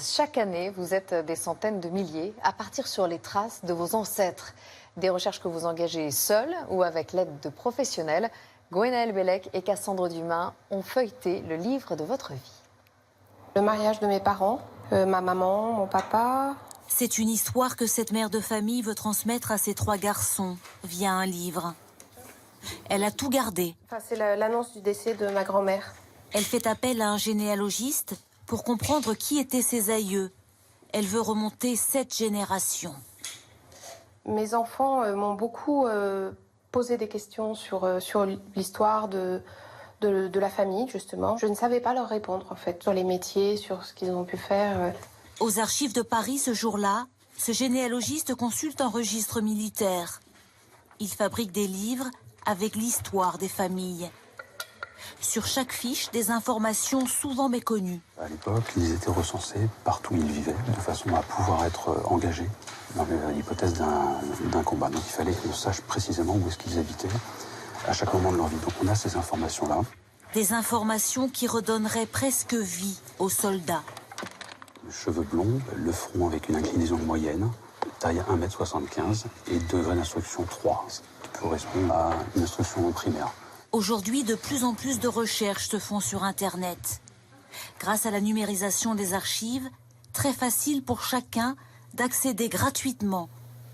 Chaque année, vous êtes des centaines de milliers à partir sur les traces de vos ancêtres. Des recherches que vous engagez seuls ou avec l'aide de professionnels. Gwenaëlle Bellec et Cassandre Dumas ont feuilleté le livre de votre vie. Le mariage de mes parents, ma maman, mon papa. C'est une histoire que cette mère de famille veut transmettre à ses 3 garçons via un livre. Elle a tout gardé. C'est l'annonce du décès de ma grand-mère. Elle fait appel à un généalogiste pour comprendre qui étaient ses aïeux. Elle veut remonter 7 générations. Mes enfants m'ont beaucoup posé des questions sur l'histoire de la famille, justement. Je ne savais pas leur répondre, en fait, sur les métiers, sur ce qu'ils ont pu faire. Aux archives de Paris, ce jour-là, ce généalogiste consulte un registre militaire. Il fabrique des livres avec l'histoire des familles. Sur chaque fiche, des informations souvent méconnues. À l'époque, ils étaient recensés partout où ils vivaient, de façon à pouvoir être engagés dans l'hypothèse d'un combat. Donc il fallait qu'on sache précisément où est-ce qu'ils habitaient à chaque moment de leur vie. Donc on a ces informations-là. Des informations qui redonneraient presque vie aux soldats. Cheveux blonds, le front avec une inclinaison moyenne, taille 1,75 m et degré d'instruction 3, ce qui correspond à une instruction primaire. Aujourd'hui, de plus en plus de recherches se font sur Internet. Grâce à la numérisation des archives, très facile pour chacun d'accéder gratuitement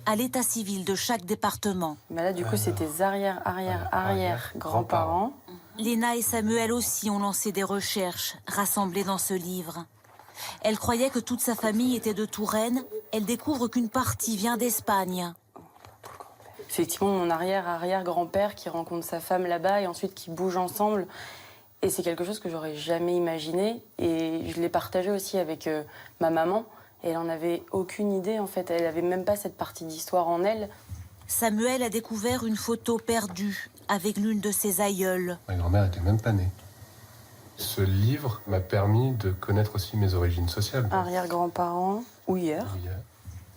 à l'état civil de chaque département. Là, du coup, c'est tes arrière-grands-parents. Léna et Samuel aussi ont lancé des recherches rassemblées dans ce livre. Elle croyait que toute sa famille était de Touraine. Elle découvre qu'une partie vient d'Espagne. Effectivement, mon arrière-arrière-grand-père qui rencontre sa femme là-bas et ensuite qui bougent ensemble. Et c'est quelque chose que j'aurais jamais imaginé. Et je l'ai partagé aussi avec ma maman. Et elle en avait aucune idée, en fait. Elle avait même pas cette partie d'histoire en elle. Samuel a découvert une photo perdue avec l'une de ses aïeules. Ma grand-mère n'était même pas née. Ce livre m'a permis de connaître aussi mes origines sociales. Arrière-grands-parents, ou hier.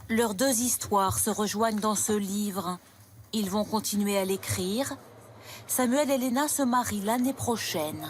Leurs 2 histoires se rejoignent dans ce livre. Ils vont continuer à l'écrire. Samuel et Léna se marient l'année prochaine.